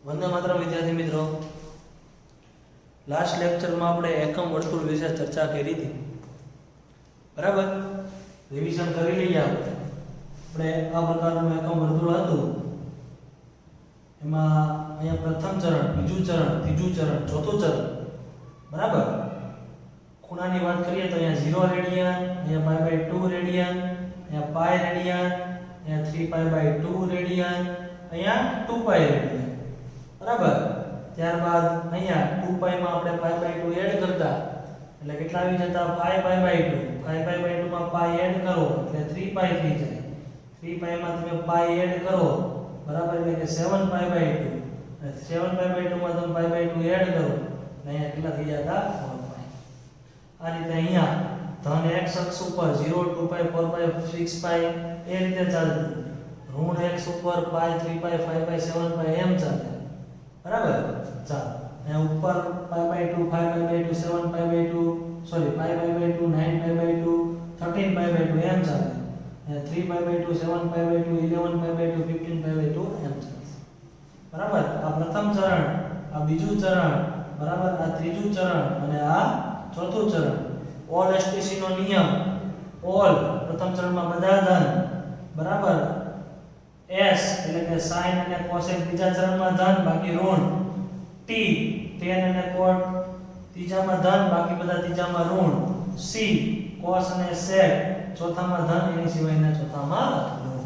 વંદે માતરમ વિદ્યાર્થી મિત્રો, લાસ્ટ લેક્ચરમાં આપણે એકમ વર્તુળ વિશે ચર્ચા કરી હતી. બરાબર, રિવિઝન કરી લઈએ. આપણે આ પ્રકારનું એકમ વર્તુળ હતું. એમાં અહીંયા પ્રથમ ચરણ, બીજું ચરણ, ત્રીજું ચરણ, ચોથું ચરણ. બરાબર, ખૂણાની વાત કરીએ તો અહીંયા 0 રેડિયન, અહીંયા π/2 રેડિયન, અહીંયા π રેડિયન, અહીંયા 3π/2 રેડિયન, અહીંયા 2π રેડિયન. બરાબર, ત્યારબાદ અહીંયા 2π માં આપણે π/2 એડ કરતા એટલે કેટલા આવી જતા π/2. 5π/2 માં π એડ કરો એટલે 3π થઈ જાય. 3π માં તમે π એડ કરો બરાબર એટલે કે 7π/2. અને 7π/2 માં તમે π/2 એડ કરો એટલે અહીંયા કેટલા થઈ જતા 4π. આ રીતે અહીંયા ધન x અક્ષ ઉપર 0 2π 4π 6π એ રીતે ચાલતું. ઋણ x ઉપર π 3π 5π 7π એમ ચાલે. બરાબર, ચાલો અહીંયા ઉપર π/2 5π/2 7π/2 સોરી 5π/2 9π/2 13π/2 એમ ચાલે. અહીંયા 3π/2 7π/2 11π/2 15π/2 એમ ચાલે. બરાબર, આ પ્રથમ ચરણ, આ બીજું ચરણ, બરાબર, આ ત્રીજું ચરણ અને આ ચોથું ચરણ. ઓલ એસટીસી નો નિયમ, ઓલ પ્રથમ ચરણમાં બધા ધન, બરાબર, s એટલે કે sin અને cosec બીજા ચરણમાં ધન બાકી ઋણ, t tan અને cot ત્રીજામાં ધન બાકી બધા ત્રીજામાં ઋણ, c cos અને sec ચોથામાં ધન એની સિવાયના ચોથામાં ઋણ.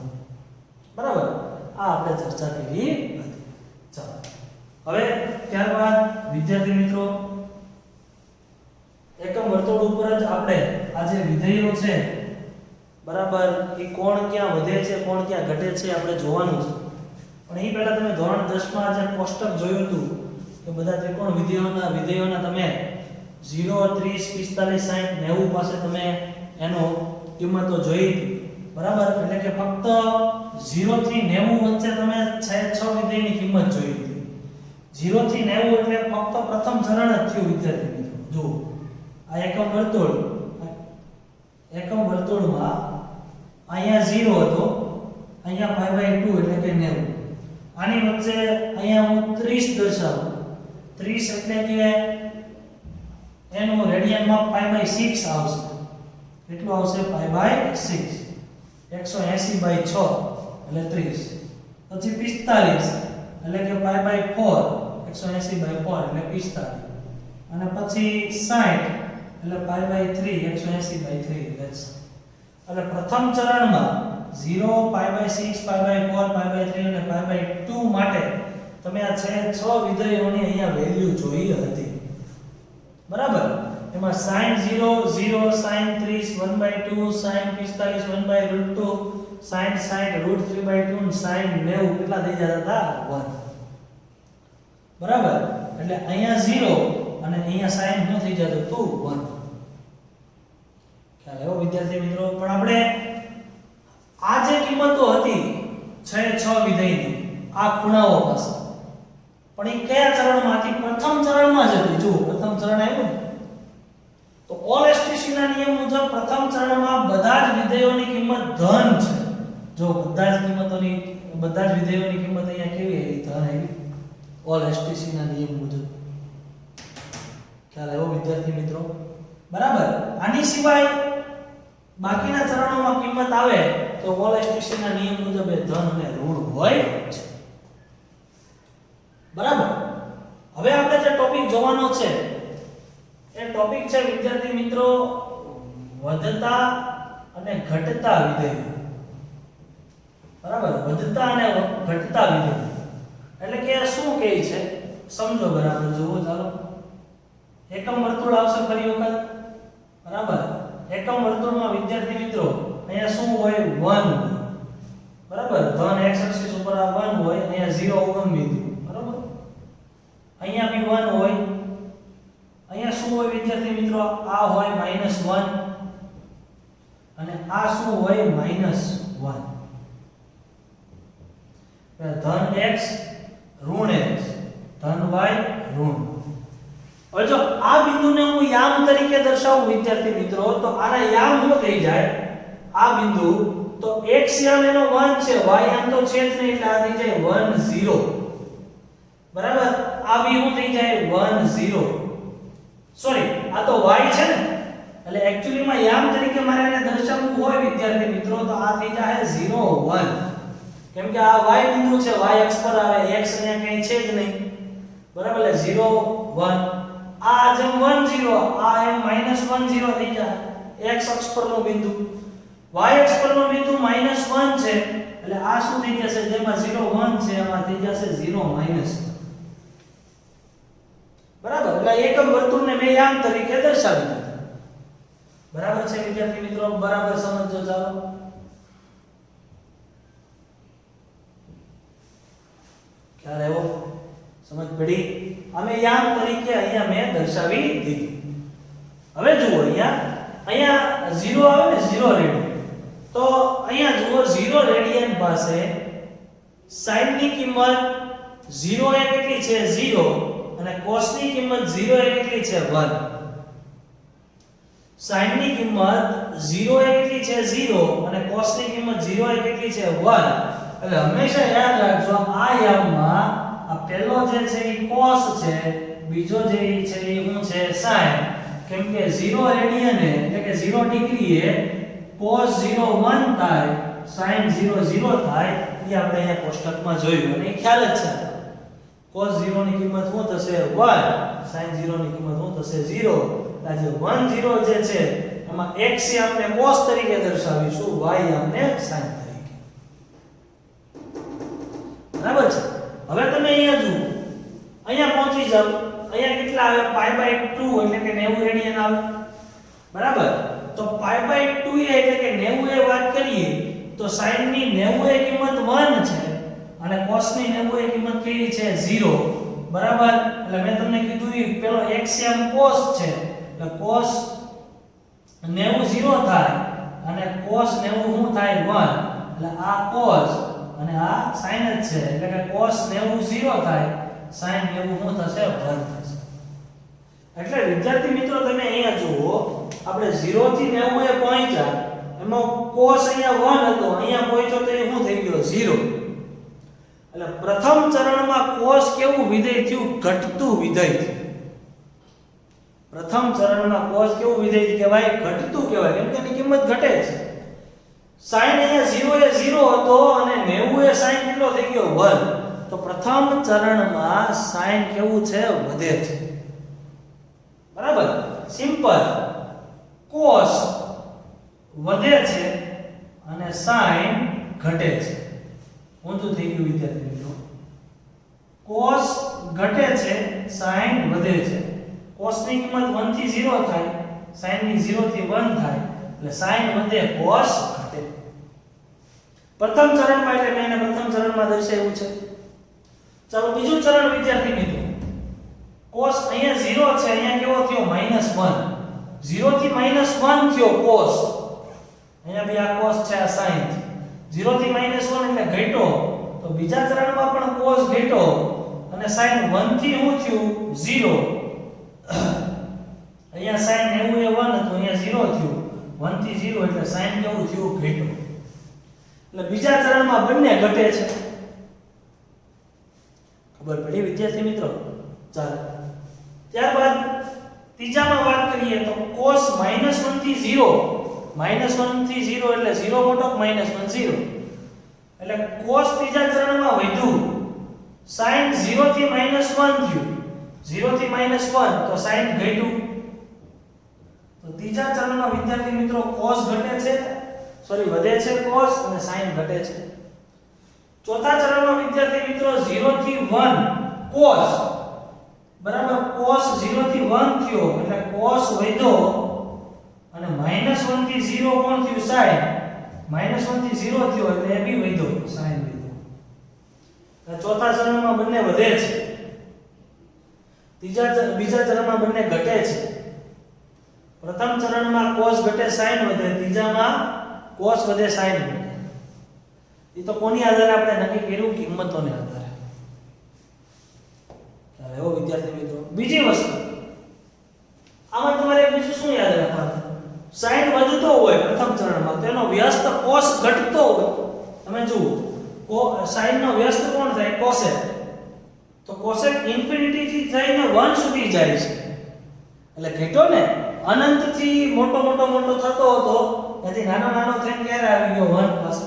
બરાબર, આ આપણે ચર્ચા કરી હતી. ચાલો હવે ત્યારબાદ વિદ્યાર્થી મિત્રો એકમ વર્તુળ ઉપર જ આપણે આ જે વિધેયો છે બરાબર એ કોણ ક્યાં વધે છે કોણ ક્યાં ઘટે છે આપણે જોવાનું છે. પણ એ પહેલા તમે ધોરણ 10 માં જે કોષ્ટક જોયું હતું કે બધા ત્રિકોણ વિધેયોના તમે 0 30 45 60 90 પાસે તમે એનો કિંમતો જોઈ હતી. બરાબર, એટલે કે ફક્ત 0 થી 90 વચ્ચે તમે 6 વિધેયની કિંમત જોઈ હતી. 0 થી 90 એટલે ફક્ત પ્રથમ ચરણ જ થયું વિદ્યાર્થી મિત્રો. જુઓ આ એકમ વર્તુળમાં અહીંયા 0 હતો, અહીંયા π/2 એટલે કે 90. આની વચ્ચે અહીંયા હું 30 દર્શાવું. 30 એટલે કે એનું રેડિયનમાં π/6 આવશે. કેટલું આવશે? π/6. 180/6 એટલે 30. પછી 45 એટલે કે π/4. 180/4 એટલે 45. અને પછી 60 એટલે π/3 180/3 એટલે પ્રથમ ચરણમાં 0 π/6 π/4 π/3 અને π/2 માટે તમે આ 6 વિધેયોની અહીંયા વેલ્યુ જોઈ હતી. બરાબર, એમાં sin 0 0 sin 30 1/2 sin 45 1/√2 sin 60 √3/2 અને sin 90 કેટલા થઈ જતા હતા 1. બરાબર, એટલે અહીંયા 0 અને અહીંયા sin શું થઈ જતું હતું 1. ખ્યાલ આવ્યો વિદ્યાર્થી મિત્રો? પણ આપણે આ જે કિંમતો હતી 6 વિધેયની આ ખૂણાઓ પાસે, પણ એ કયા ચરણમાંથી? પ્રથમ ચરણમાં જ હતી. જો પ્રથમ ચરણ આવ્યું ને તો ઓલ એસટીસી ના નિયમ મુજબ પ્રથમ ચરણમાં બધા જ વિધેયોની કિંમત ધન છે. જો બધા જ વિધેયોની કિંમત અહીંયા કેવી આવી? ધન આવી. ઓલ એસટીસી ના નિયમ મુજબ. ખ્યાલ આવ્યો વિદ્યાર્થી મિત્રો? બરાબર, આની સિવાય બાકીના ચરણોમાં કિંમત આવે તો ઓલ એસટીસી ના નિયમ મુજબ એ ધન અને ઋણ હોય છે. બરાબર, હવે આપણે જે ટોપિક જોવાનો છે એ ટોપિક છે વિદ્યાર્થી મિત્રો વધતા અને ઘટતા વિધેયો. બરાબર, વધતા અને ઘટતા વિધેયો એટલે કે શું કહે છે સમજો. બરાબર, જુઓ ચાલો. એકમ વર્તુળ આવશે ફરી વખત. બરાબર, એકમ વર્તુળમાં વિદ્યાર્થી મિત્રો અહીંયા શું હોય? 1. બરાબર, ધન x એક્સિસ ઉપર આ 1 હોય, અહીંયા 0 ઉગમ બિંદુ. બરાબર, અહીંયા બી 1 હોય. અહીંયા શું હોય વિદ્યાર્થી મિત્રો? આ હોય -1 અને આ શું હોય? -1. ધન x ઋણ x, ધન y ઋણ. હવે જો આ બિંદુને હું યામ તરીકે દર્શાવું વિદ્યાર્થી મિત્રો તો આના યામ શું થઈ જાય? આ બિંદુ તો x યામ એનો 1 છે, y યામ તો છે જ નહીં એટલે આ થઈ જાય 1 0. બરાબર આ બી શું થઈ જાય 1 0 સોરી આ તો y છે ને એટલે એક્ચ્યુઅલી માં યામ તરીકે મારે આને દર્શાવવું હોય વિદ્યાર્થી મિત્રો તો આ થઈ જાય 0 1 કેમ કે આ y બિંદુ છે y અક્ષ પર આવે x અહીંયા કઈ છે જ નહીં બરાબર એટલે 0 1 આ જેમ 1 0 આ એમ -1 0 થઈ જાય x અક્ષ પરનો બિંદુ y અક્ષ પરનો બિંદુ -1 છે એટલે આ શું થઈ જશે જેમાં 0 1 છે એમાં થઈ જશે 0 -1 બરાબર એટલે એકમ વર્તુળને મેં યામ તરીકે દર્શાવી દીધું બરાબર છે વિદ્યાર્થી મિત્રો બરાબર સમજો ચાલો ખ્યાલ આવ્યો સમજ પડી અમે યામ તરીકે અહીંયા મેં દર્શાવી દીધું હવે જુઓ અહીંયા 0 આવે ને 0 રેડિયન તો અહીંયા જુઓ 0 રેડિયન પાસે sin ની કિંમત 0 એ કેટલી છે 0 અને cos ની કિંમત 0 એ કેટલી છે 1 sin ની કિંમત 0 એ કેટલી છે 0 અને cos ની કિંમત 0 એ કેટલી છે 1 એટલે હંમેશા યાદ રાખજો આ યામમાં આ પહેલો જે છે એ cos છે બીજો જે છે એ શું છે sin કેમ કે 0 રેડિયન એટલે કે 0 ડિગ્રી એ cos 0 1 થાય sin 0 0 થાય એ આપણે અહીંયા કોષ્ટકમાં જોયું અને એ ખ્યાલ જ છે cos 0 ની કિંમત શું થશે 1 sin 0 ની કિંમત શું થશે 0 આ જે 1 0 જે છે એમાં x એ આપણે cos તરીકે દર્શાવીશું y આપણે sin તરીકે બરાબર છે હવે તમે અહીંયા જુઓ અહીંયા પહોંચી જાવ અહીંયા કેટલા આવે π/2 એટલે કે 90 રેડિયન આવે બરાબર તો π/2 એટલે કે 90 એ વાત કરીએ તો sin ની 90 એ કિંમત 1 છે અને cos ની 90 એ કિંમત કેવી છે 0 બરાબર એટલે મેં તમને કીધું એ પેલો x એમ cos છે એટલે cos 90 0 થાય અને cos 90 શું થાય 1 એટલે આ cos અને આ sin જ છે એટલે કે cos 90 0 થાય sin 90 શું થશે 1 થશે એટલે વિદ્યાર્થી મિત્રો તમે અહીંયા જુઓ આપણે 0 થી 90 એ પહોંચ્યા એમાં cos અહીંયા 1 હતો અહીંયા પહોંચ્યો તો એ શું થઈ ગયો 0 એટલે પ્રથમ ચરણમાં cos કેવું વિધેય થયું ઘટતું વિધેય થયું પ્રથમ ચરણમાં cos કેવું વિધેય કહેવાય ઘટતું કહેવાય કેમ કે એની કિંમત ઘટે છે sin અહીંયા 0 એ 0 હતો અને 90 એ sin કેટલો થઈ ગયો 1 તો પ્રથમ ચરણમાં sin કેવું છે વધે છે બરાબર સિમ્પલ cos વધે છે અને sin ઘટે છે ઊંધું થઈ ગયું વિદ્યાર્થી મિત્રો cos ઘટે છે sin વધે છે cos ની કિંમત 1 થી 0 થાય sin ની 0 થી 1 થાય એટલે sin વધે cos ઘટે પ્રથમ ચરણમાં એટલે મેં એને પ્રથમ ચરણમાં દર્શાવ્યું છે ચાલો બીજું ચરણ વિદ્યાર્થી મિત્રો cos અહીંયા 0 છે અહીંયા કેવો થયો -1 0 થી -1 થયો cos અહીંયા બી આ cos છે આ sin 0 થી -1 એટલે ઘટ્યો તો બીજા ચરણમાં પણ cos ઘટ્યો અને sin 1 થી શું થયું 0 અહીંયા sin 90 એ 1 હતું અહીંયા 0 થયું 1 થી 0 એટલે sin કેવું થયું ઘટ્યું એટલે બીજા ચરણમાં બંને ઘટે છે ખબર પડી વિદ્યાર્થી મિત્રો ચાલો ત્યારબાદ ત્રીજામાં વાત કરીએ તો cos -1 થી 0 -1 થી 0 એટલે 0 મોટો -1 0 એટલે cos ત્રીજા ચરણમાં વધ્યું sin 0 થી -1 થયું 0 થી -1 તો sin ઘટ્યું તો ત્રીજા ચરણમાં વિદ્યાર્થી મિત્રો cos ઘટે છે વધે છે cos અને sin ઘટે છે ચોથા ચરણમાં વિદ્યાર્થી મિત્રો 0 થી 1 cos બરાબર cos 0 થી 1 થયો એટલે cos વધ્યો અને -1 થી 0 કોણ થયું sin -1 થી 0 થયો એટલે એ બી વધ્યો sin વધ્યો એટલે ચોથા ચરણમાં બંને વધે છે બીજા ચરણમાં બંને ઘટે છે પ્રથમ ચરણમાં cos ઘટે sin વધે ત્રીજામાં cos વધે sin વધે એ તો કોની આધારે આપણે નક્કી કર્યું કિંમતોને આધારે ચાલો એવો વિદ્યાર્થી મિત્રો બીજી વસ્તુ આમાં તમારે બીજું શું યાદ રાખવાનું sin વધતો હોય પ્રથમ ચરણમાં તેનો વ્યસ્ત cos ઘટતો હોય તમે જુઓ sin નો વ્યસ્ત કોણ થાય cosec તો કોસેક ઇન્ફિનિટી થી થઈને 1 સુધી જાય છે. એટલે ઘટ્યો ને, અનંત થી મોટો થતો હતો, ત્યાંથી નાનો થઈને ક્યારે આવી ગયો 1 પાસે.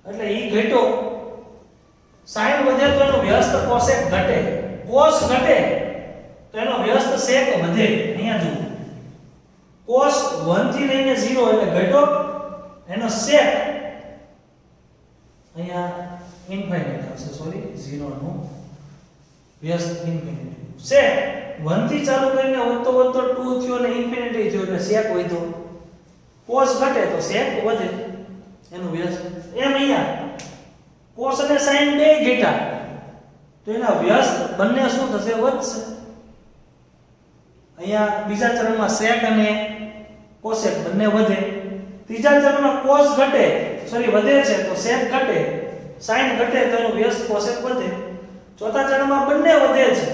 એટલે ઈ ઘટ્યો. sin વધે તો એનો વ્યસ્ત કોસેક ઘટે. cos ઘટે તો એનો વ્યસ્ત sec વધે. અહીંયા જુઓ, cos 1 થી લઈને 0 એટલે ઘટ્યો, એનો sec અહીંયા ઇન્ફિનિટ આવશે, સોરી 0 નું વ્યસ્ત ઇન્ફિનિટી. sec 1 થી ચાલુ કરીને વધતો 2 થયો અને ઇન્ફિનિટી થયો એટલે sec વધ્યો. cos ઘટે તો sec વધે એનું વ્યસ્ત. એમ અહીંયા cos અને sin બે ઘટ્યા તો એના વ્યસ્ત બંને શું થશે? વધશે. અહીંયા બીજા ચરણમાં sec અને cosec બંને વધે. ત્રીજા ચરણમાં cos ઘટે, સોરી વધે છે તો sec ઘટે, sin ઘટે તો એનું વ્યસ્ત cosec વધે. ચોથા ચરણમાં બંને વધે છે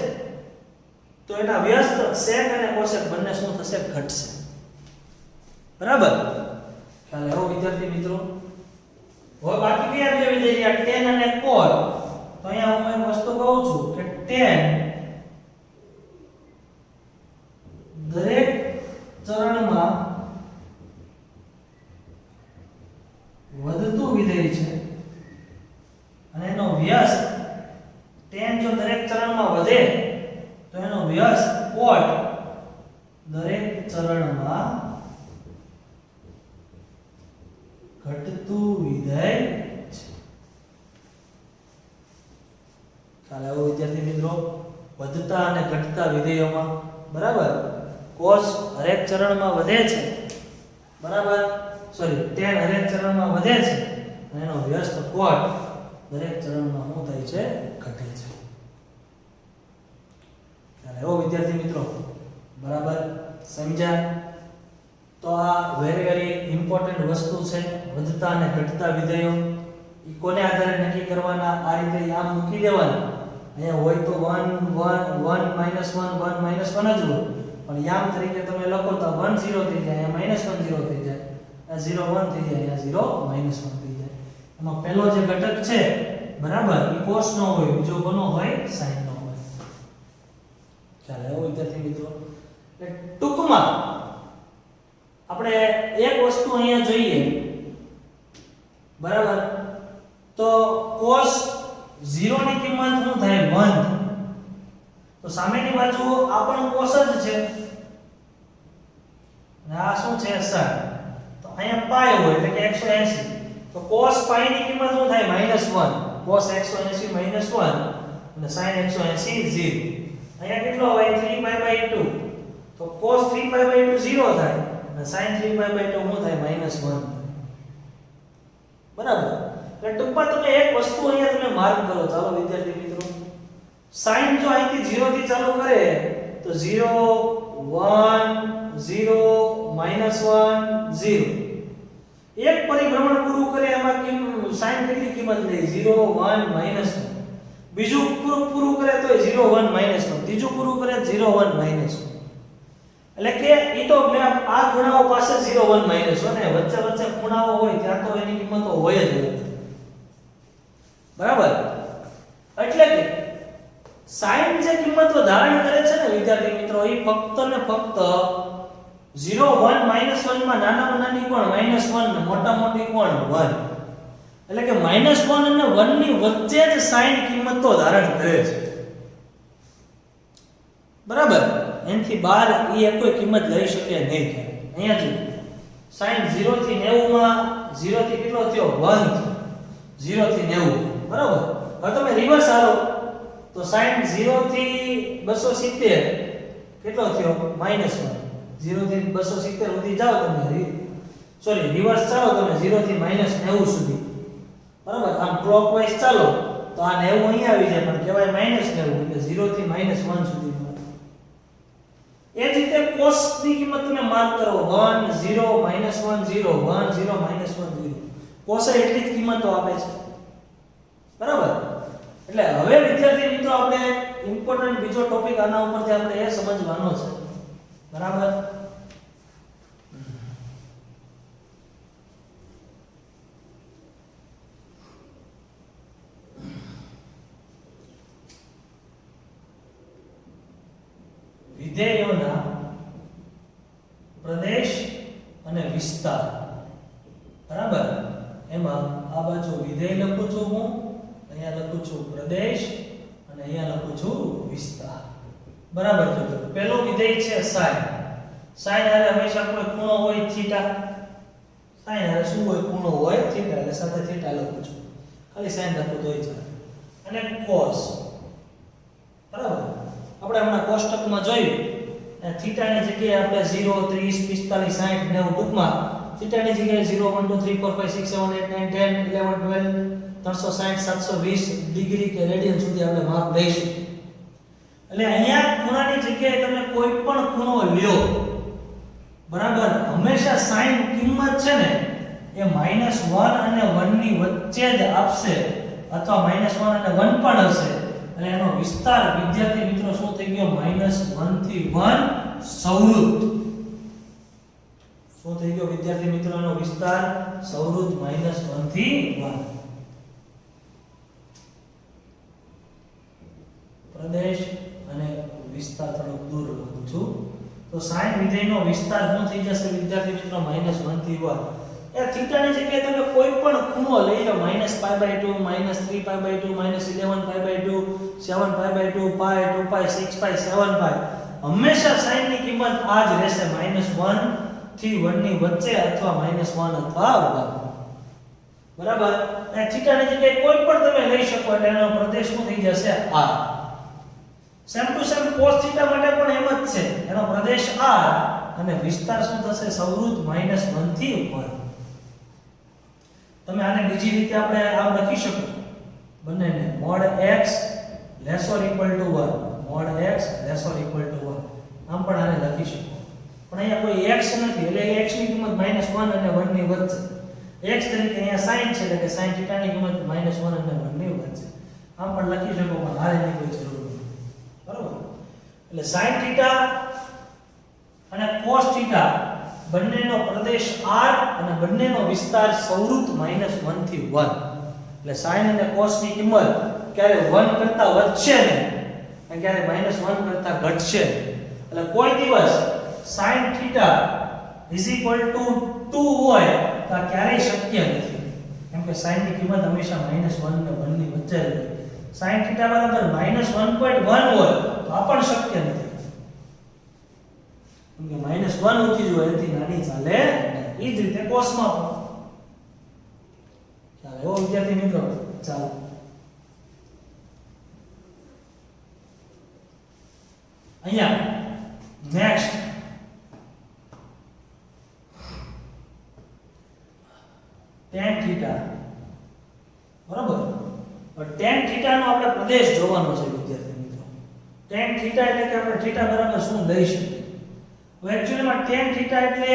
તો એના વ્યસ્ત sec અને cosec બંને શું થશે? ઘટશે. બરાબર? ખ્યાલ આવ્યો વિદ્યાર્થી મિત્રો? હવે બાકી કયા બે વિધેય રહ્યા? tan અને cot. તો અહીંયા હું એક વસ્તુ કહું છું કે tan દરેક ચરણમાં વધતું વિધેય છે અને એનો વ્યસ્ત tan જો દરેક ચરણમાં વધે તો એનો વ્યસ્ત cot દરેક ચરણમાં ઘટતું વિધેય છે. ખ્યાલ આવ્યો વિદ્યાર્થી મિત્રો? વધતા અને ઘટતા વિધેયોમાં, બરાબર, cos હરેક ચરણમાં વધે છે, બરાબર, સોરી tan હરેક ચરણમાં વધે છે અને એનો વ્યસ્ત cot દરેક ચરણમાં શું થાય છે? ઘટે છે. ખ્યાલ આવ્યો વિદ્યાર્થી મિત્રો? બરાબર સમજ્યા? તો આ વેરી ઇમ્પોર્ટન્ટ વસ્તુ છે. વધતા અને ઘટતા વિધેયો ઈ કોને આધારે નક્કી કરવાના? આ રીતે આમ મૂકી દેવાના. અહીંયા હોય તો 1 1 1 -1 1 -1 જ હોય, પણ યામ તરીકે તમે લખો તો 1 0 થઈ જાય, અહીંયા -1 0 થઈ જાય, આ 0 1 થઈ જાય, અહીંયા 0 -1 થઈ જાય. એમાં પહેલો જે ઘટક છે, બરાબર, ઈ cos નો હોય, બીજો કોનો હોય? sin નો હોય. ખ્યાલ આવ્યો વિદ્યાર્થી મિત્રો? એટલે ટૂંકમાં આપણે એક વસ્તુ અહીંયા જોઈએ, બરાબર, તો cos 0 ની કિંમત શું થાય? 1. તો સામેની બાજુ આ પણ cos જ છે અને આ શું છે? sin. તો અહીંયા પાઈ હોય એટલે કે 180. તો cos પાઈ ની કિંમત શું થાય? -1. cos 180 -1 અને sin 180 0. અહીંયા કેટલો હોય? 3π/2. તો cos 3π/2 0 થાય અને sin 3π/2 શું થાય? -1. બરાબર? એટલે ટૂંકમાં તમે એક વસ્તુ અહીંયા તમે માર્ક કરો. ચાલો વિદ્યાર્થી મિત્રો, sin જો અહીંથી 0 થી ચાલુ કરે તો 0 1 0 -1 0. એક પરિભ્રમણ પૂરું કરે એમાં sin કેટલી કિંમત લે? 0 1 -1. બીજું પૂરું કરે તો 0 1 -1. ત્રીજું પૂરું કરે 0 1 -1. એટલે કે ઈ તો મેં આ ખૂણાઓ પાસે 0 1 -1 ને વચ્ચે ખૂણાઓ હોય ત્યાં તો એની કિંમતો હોય જ હોય. બરાબર? એટલે કે sin જે કિંમતો ધારણ કરે છે ને વિદ્યાર્થી મિત્રો, ઈ ફક્ત ને ફક્ત 0 1 -1 માં નાનામાં નાની કોણ? -1 ને મોટા મોટી કોણ? 1. એટલે કે -1 અને 1 ની વચ્ચે જ sin કિંમતો ધારણ કરે છે. બરાબર? એનથી બહાર ઈ એક કોઈ કિંમત લઈ શકે નહીં. અહીંયા જો sin 0 થી 90 માં 0 થી કેટલો થયો? 1. 0 થી 90. બરાબર? હવે તમે રિવર્સ આલો તો sin 0 થી 270 કેટલો થયો? -1. 0 થી 270 સુધી જાઓ તમે, સોરી રિવર્સ ચાલો તમે 0 થી -90 સુધી. બરાબર? આમ ક્લોકવાઇઝ ચાલો તો આ 90 અહીં આવી જાય, પણ કહેવાય -90 એટલે 0 થી -1 સુધી. એ જ રીતે cos ની કિંમત તમે માર્ક કરો 1 0 -1 0 1 0 -1 0. cos એટલી જ કિંમતો આપે છે. બરાબર? એટલે હવે વિદ્યાર્થી મિત્રો આપણે ઇમ્પોર્ટન્ટ બીજો ટોપિક આના ઉપરથી આપણે એ સમજવાનો છે. બરાબર? વિધેયોના પ્રદેશ અને વિસ્તાર, બરાબર, એમાં આ બાજુ વિધેય લખું છું હું, અહીંયા લખું છું પ્રદેશ અને અહીંયા લખું છું વિસ્તાર, બરાબર. જોજો પહેલો વિધેય છે sin. sin હારે હંમેશા કોઈ ખૂણો હોય થીટા, sin હારે શું હોય, ખૂણો હોય થીટા, એટલે સાથે થીટા લખું છું, ખાલી sin લખું તોય ચાલે. અને cos, બરાબર. આપણે હમણાં કોષ્ટકમાં જોયું થીટાની જગ્યાએ આપણે 0 30 45 60 90 ટૂંકમાં થીટાની જગ્યાએ 0 1 2 3 4 5 6 7 8 9 10 11 12 360 720 ડિગ્રી કે રેડિયન સુધી આપણે માપ લઈ શકીએ. એટલે અહીંયા ખૂણાની જગ્યાએ તમે કોઈ પણ ખૂણો લ્યો, બરાબર, હંમેશા sin કિંમત છે ને એ -1 અને 1 ની વચ્ચે જ આપશે, અથવા -1 અને 1 પણ હશે. અને એનો વિસ્તાર વિદ્યાર્થી મિત્રો શું થઈ ગયો, -1 થી 1 સૌરુત. શું થઈ ગયો વિદ્યાર્થી મિત્રો, એનો વિસ્તાર સૌરુત -1 થી 1. પ્રદેશ અને વિસ્તાર થોડો દૂર લખું છું. તો sin વિધેયનો વિસ્તાર શું થઈ જશે વિદ્યાર્થી મિત્રો, -1 થી 1. એ થીટાની જગ્યાએ તમે કોઈ પણ ખૂણો લઈ લો, -π/2 -3π/2 -11π/2 7π/2 π 2π 6π 7π, હંમેશા sin ની કિંમત આ જ રહેશે, -1 થી 1 ની વચ્ચે અથવા -1 અથવા 1, બરાબર. અને થીટાની જગ્યાએ કોઈ પણ તમે લઈ શકો એટલે એનો પ્રદેશ શું થઈ જશે, r. Same to same cos theta માટે પણ એમ જ છે, એનો પ્રદેશ r અને વિસ્તાર શું થશે, સૌરુત -1 થી 1. તમે આને બીજી રીતે આપણે આમ લખી શકો બંનેને, mod x lesser equal to 1, mod x lesser equal to 1, આમ પણ આને લખી શકો. પણ અહીંયા કોઈ x નથી એટલે x ની કિંમત -1 અને 1 ની વચ્ચે, x તરીકે અહીંયા sin છે એટલે કે sin θ ની કિંમત -1 અને 1 ની વચ્ચે, આમ પણ લખી શકો, પણ હારે ની કોઈ જરૂર નથી, બરાબર. એટલે sin θ અને cos θ બંનેનો પ્રદેશ r અને બંનેનો વિસ્તાર સૌરુત -1 થી 1. એટલે sin અને cos ની કિંમત ક્યારે 1 કરતા વધશે ને અને ક્યારે -1 કરતા ઘટશે. એટલે કોઈ દિવસ sin θ = 2 હોય તો ક્યારેય શક્ય નથી, કેમ કે sin ની કિંમત હંમેશા -1 અને 1 ની વચ્ચે રહે. sin θ બરાબર -1.1 હોય તો આ પણ શક્ય નથી, કેમ કે -1 ઊંચી જો એથી નાની ચાલે. એ જ રીતે cos માં પણ ચાલે. એવો વિદ્યાર્થી મિત્રો, ચાલો અહીંયા નેક્સ્ટ tan θ, બરાબર. tan θ નો આપણે પ્રદેશ જોવાનો છે વિદ્યાર્થી મિત્રો. tan θ એટલે કે આપણે θ બરાબર શું લઈ શકીએ. એક્ચ્યુઅલી માં tan θ એટલે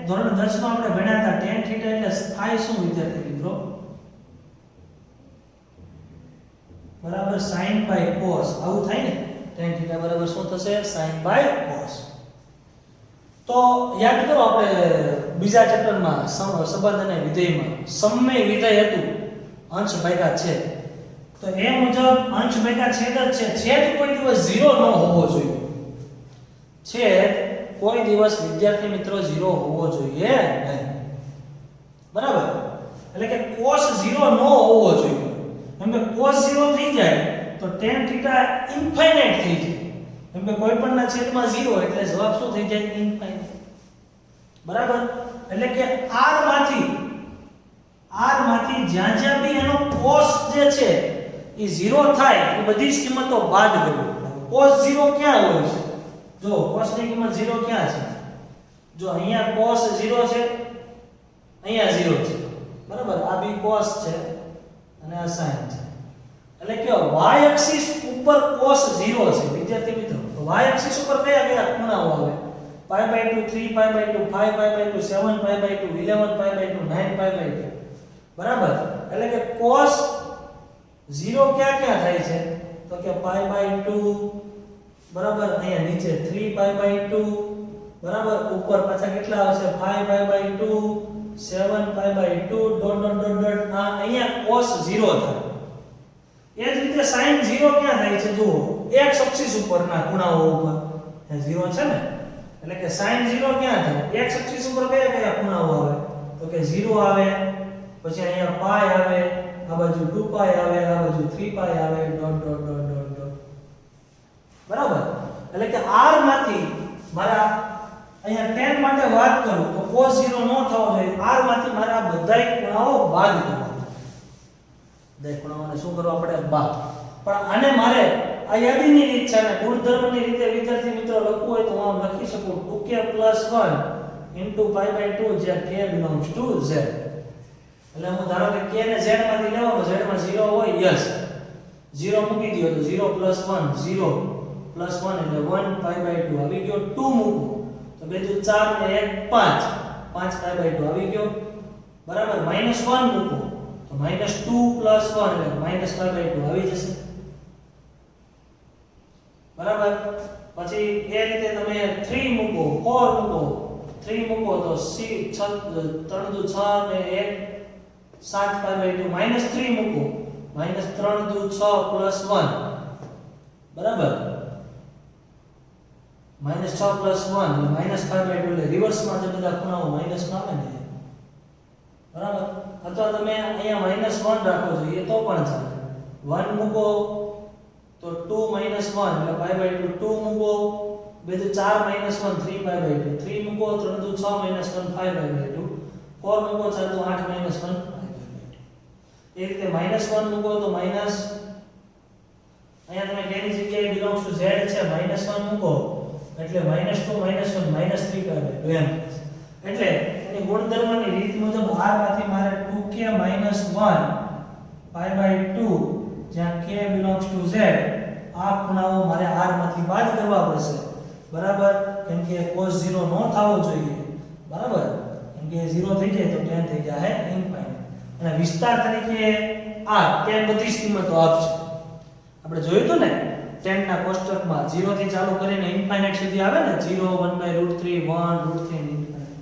ધોરણ 10 માં આપણે ભણ્યા હતા, tan θ એટલે થાય શું વિદ્યાર્થી મિત્રો, બરાબર sin by cos, આવું થાય ને. tan θ બરાબર શું થશે, sin by cos. તો યાદ કરો આપણે બીજા ચેપ્ટરમાં સંબંધ અને વિધેયમાં સમય વિધેય હતું, અંશ ભાગ્યા છેદ. તો એ મુજબ અંશ ભાગ્યા છેદ જ છે, છેદ કોઈ દિવસ 0 ન હોવો જોઈએ. છેદ કોઈ દિવસ વિદ્યાર્થી મિત્રો 0 હોવો જોઈએ નહીં, બરાબર. એટલે કે cos 0 ન હોવો જોઈએ. કેમ કે cos 0 થઈ જાય તો tan θ ઇન્ફાઇનાઇટ થઈ જાય, કેમ કે કોઈ પણ ના છેદમાં 0 એટલે જવાબ શું થઈ જાય, ઇન્ફાઇનાઇટ, બરાબર. એટલે કે r માંથી જ્યાં જ્યાં બી એનો cos જે છે એ 0 થાય એ બધી જ કિંમતો બાદ કરવી. cos 0 ક્યાં હોય છે, જો cos ની કિંમત 0 ક્યાં છે, જો અહીંયા cos 0 છે, અહીંયા 0 છે, બરાબર. આ બી cos છે અને આ sin છે. એટલે કે y એક્સિસ ઉપર cos 0 છે વિદ્યાર્થી મિત્રો. તો y એક્સિસ ઉપર કયા કયા ખૂણાઓ આવે, π/2 3π/2 5π/2 7π/2 11π/2 9π/2, બરાબર. એટલે કે cos 0 ક્યાં ક્યાં થાય છે, તો કે π/2, બરાબર. અહીંયા નીચે 3π/2, બરાબર. ઉપર પાછા કેટલા આવશે 5π/2 7π/2 ડોટ ડોટ ડોટ ડોટ. આ અહીંયા cos 0 થાય. એ જ રીતે sin 0 ક્યાં થાય છે, જુઓ x એક્સિસ ઉપરના ખૂણાઓ ઉપર અહીંયા 0 છે ને, એટલે કે sin 0 ક્યાં થાય? x અક્ષ ઉપર કયા કયા ખૂણાઓ આવે? તો કે 0 આવે, પછી અહીંયા પાઈ આવે, આ બાજુ 2 પાઈ આવે, આ બાજુ 3 પાઈ આવે, dot dot dot dot dot. બરાબર? એટલે કે r માંથી મારા અહીંયા tan માટે વાત કરું તો cos 0 નો થવો જોઈએ. r માંથી મારા બધાય ખૂણાઓ બાદ કરવા. બધાય ખૂણાઓને શું કરવા પડે? બાદ. પણ આને મારે આ યાદીની રીત છે ને ગુણધર્મની રીતે વિદ્યાર્થી મિત્રો લખવું હોય તો હું લખી શકું 2k + 1 * π/2 જ્યાં k belongs to z. એટલે હું ધારો કે k ને z માંથી લેવાનો, z માં 0 હોય, યસ 0 મૂકી દયો તો 0 + 1 0 + 1 એટલે 1 π/2 આવી ગયો. 2 મૂકો તો 2 * 4 ને 1 5 5 π/2 આવી ગયો. બરાબર? -1 મૂકો તો -2 + 1 એટલે -π/2 આવી જશે. બરાબર? પછી એ રીતે તમે 3 મૂકો 4 મૂકો 3 મૂકો તો 3 * 6 ને 1 7 π/2 -3 મૂકો -3 * 6 + 1. બરાબર? -6 + 1 -π/2 એટલે રિવર્સમાં જે બધા ખૂણાઓ માઈનસમાં આવે ને. બરાબર? અથવા તમે અહીંયા -1 રાખો જોઈએ તો પણ ચાલે. 1 મૂકો તો 2 - 1 એટલે π/2 2 મૂકો 2 * 4 - 1 3 π/2 3 મૂકો 3 * 6 - 1 5/2 4 મૂકો 4 * 8 - 1 5/2. એ રીતે -1 મૂકો તો માઈનસ અહીંયા તમે કેની જગ્યાએ belongs to z છે -1 મૂકો એટલે -2 - 1 -3/2 એમ. એટલે એની ગુણધર્મની રીત મુજબ r માંથી મારે 2k - 1 π/2 જ્યાં k belongs to z આ ખૂણાઓ મારે r માંથી બાદ કરવા પડશે. બરાબર? કેમ કે cos 0 નો થવો જોઈએ. બરાબર? કેમ કે 0 થઈ જાય તો tan થઈ જાય ઇન્ફાઇનાઇટ. અને વિસ્તાર તરીકે r tan બધી જ કિંમતો આપશે. આપણે જોયું હતું ને tan ના કોષ્ટકમાં 0 થી ચાલુ કરીને ઇન્ફાઇનાઇટ સુધી આવે ને 0 1/√3 1 √3 ઇન્ફાઇનાઇટ.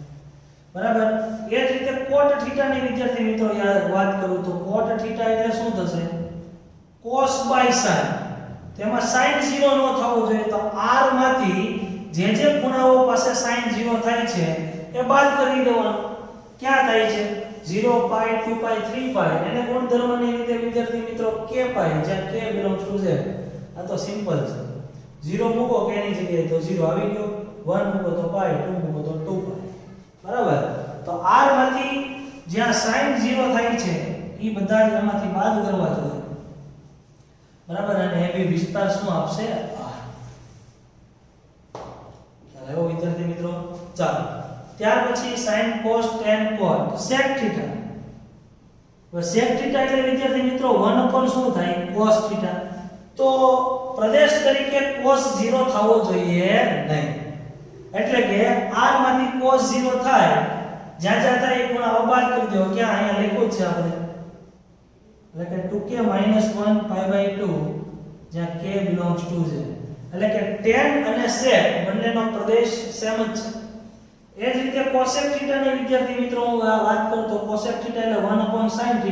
બરાબર? એ જ રીતે cot θ ની વિદ્યાર્થી મિત્રો યાદ વાત કરું તો cot θ એટલે શું થશે? cos / sin. તેમાં sin 0 નો થવો જોઈએ તો r માંથી જે ખૂણાઓ પાસે sin 0 થાય છે એ બાદ કરી દેવાનો. ક્યાં થાય છે? 0 π 2 π 3 π એને ગુણધર્મની રીતે વિદ્યાર્થી મિત્રો k π જ્યાં k belongs to z. આ તો સિમ્પલ છે. 0 મૂકો k ની જગ્યાએ તો 0 આવી ગયો, 1 મૂકો તો π, 2 મૂકો તો 2 π. બરાબર? તો r માંથી જ્યાં sin 0 થાય છે એ બધા જ એમાંથી બાદ કરવા જોઈએ. બરાબર? અને એ વિસ્તાર શું આપશે? r. ચાલો એવો વિદ્યાર્થી મિત્રો. ચાલો ત્યાર પછી sin cos tan cot sec θ. હવે sec θ એટલે વિદ્યાર્થી મિત્રો 1 ઉપર શું થાય? cos θ. તો પ્રદેશ તરીકે cos 0 થવો જોઈએ નહીં. એટલે કે r માંથી cos 0 થાય જ્યાં થાય એ ખૂણા બાદ કરી દો. ક્યાં? અહીંયા લખ્યું છે આપણે. એટલે કે 2k - 1 π/2 જ્યાં k belongs to z. એટલે કે tan અને sec બંનેનો પ્રદેશ સેમ જ છે. એ જ રીતે cosec θ ની વિદ્યાર્થી મિત્રો હું વાત કરું તો cosec θ એટલે 1/sin θ.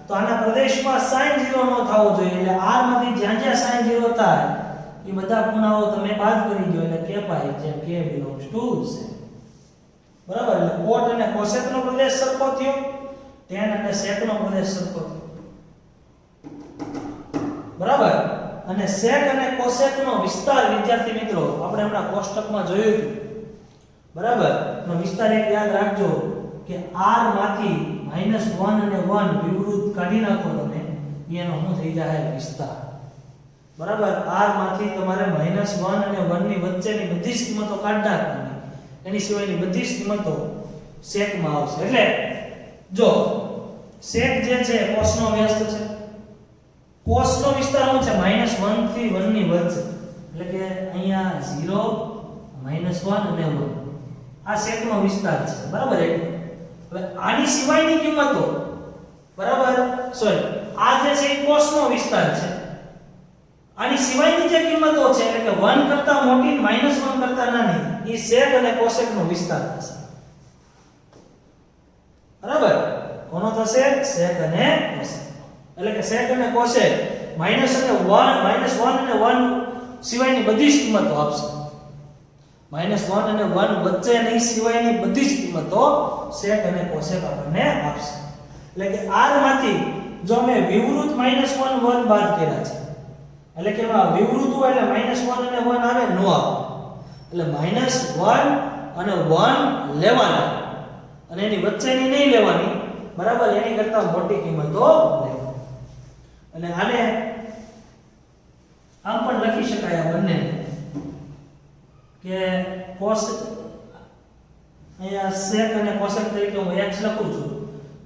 તો આના પ્રદેશમાં sin 0 નો થવો જોઈએ. એટલે r માંથી જ્યાં sin 0 થાય એ બધા ખૂણાઓ તમે બાદ કરી દો એટલે k π જ્યાં k belongs to z. બરાબર? એટલે cot અને cosec નો પ્રદેશ સરખો થયો, tan અને sec નો પ્રદેશ સરખો થયો. બરાબર? અને sec અને cosec નો વિસ્તાર વિદ્યાર્થી મિત્રો આપણે હમણાં કોષ્ટકમાં જોયું હતું. બરાબર? નો વિસ્તાર એક યાદ રાખજો કે r માંથી -1 અને 1 વિવૃત કાઢી નાખો તમે એનો શું થઈ જાય? વિસ્તાર. બરાબર? r માંથી તમારે -1 અને 1 ની વચ્ચેની બધી જ કિંમતો કાઢી નાખવાની. એની સિવાયની બધી જ કિંમતો sec માં આવશે. એટલે જો sec જે છે cos નો વ્યસ્ત છે. cos નો વિસ્તાર શું છે? -1 થી 1 ની વચ્ચે. એટલે કે અહીંયા 0 -1 અને 1 આ sec નો વિસ્તાર છે. બરાબર? હવે આની સિવાયની કિંમતો બરાબર સોરી આ જે છે એ cos નો વિસ્તાર છે. આની સિવાયની જે કિંમતો છે એટલે કે 1 કરતા મોટી -1 કરતા નાની એ sec અને cosec નો વિસ્તાર થશે. બરાબર? કોનો થશે? sec અને cosec. એટલે કે sec અને cosec -1 અને 1 સિવાયની બધી જ કિંમતો આપશે. -1 અને 1 વચ્ચેની સિવાયની બધી જ કિંમતો sec અને cosec આપણને આપશે. એટલે કે r માંથી જો અમે વિવૃત -1 1 બાદ કર્યા છે, એટલે કે એમાં વિવૃત હોય એટલે -1 અને 1 આવે નો આવે, એટલે -1 અને 1 લેવાના અને એની વચ્ચેની નહીં લેવાની, બરાબર, એની કરતા મોટી કિંમતો લેવાની. અને આને આમ પણ લખી શકાય આ બંને કે cos, અહીંયા sec અને cosec તરીકે હું x લખું છું,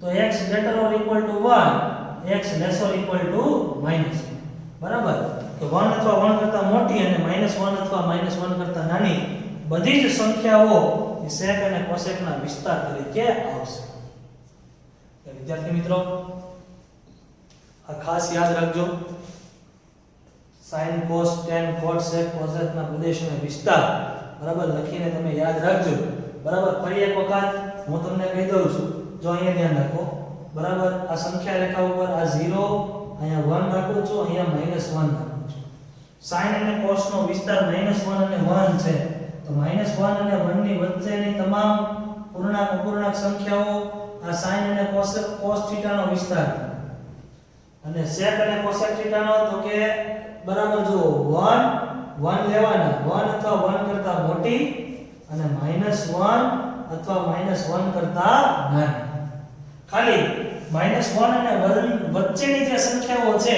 તો x greater or equal to 1, x less or equal to -1, બરાબર, કે 1 અથવા 1 કરતા મોટી અને -1 અથવા -1 કરતા નાની બધી જ સંખ્યાઓ એ sec અને cosec ના વિસ્તાર તરીકે આવશે. તો વિદ્યાર્થી મિત્રો આ ખાસ યાદ રાખજો, sin cos tan cot sec cosec ના પ્રદેશનો વિસ્તાર, બરાબર, લખીને તમે યાદ રાખજો. બરાબર, ફરી એક વખત હું તમને કહી દઉં છું, જો અહીંયા ધ્યાન રાખો, બરાબર, આ સંખ્યા રેખા ઉપર આ 0, અહીંયા 1 રાખું છું, અહીંયા -1 રાખું છું. sin અને cos નો વિસ્તાર -1 અને 1 છે, તો -1 અને 1 ની વચ્ચેની તમામ પૂર્ણાંક અપૂર્ણાંક સંખ્યાઓ આ sin અને cos થીટા નો વિસ્તાર, અને sec અને cosec થીટા નો તો કે બરાબર જો 1 લેવાના, 1 અથવા 1 કરતા મોટી અને -1 અથવા -1 કરતા નાની. ખાલી -1 અને 1 વચ્ચેની જે સંખ્યાઓ છે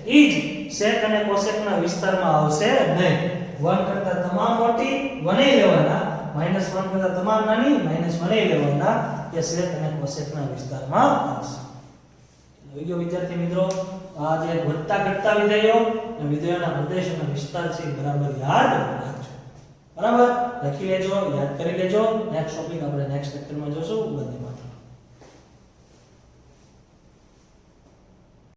ઈ જ sec અને cosec ના વિસ્તારમાં આવશે નહીં. 1 કરતા તમામ મોટી 1 એ લેવાના, -1 કરતા તમામ નાની -1 એ લેવાના, કે sec અને cosec ના વિસ્તારમાં આવશે. વિડિયો વિદ્યાર્થી મિત્રો, આ જે વધતા ઘટતા વિધેયો અને વિધેયોના પ્રદેશ અને વિસ્તાર છે બરાબર યાદ રાખજો. બરાબર, લખી લેજો, યાદ કરી લેજો. નેક્સ્ટ ટોપિક આપણે નેક્સ્ટ લેક્ચરમાં જોશું. વંદે માતરમ.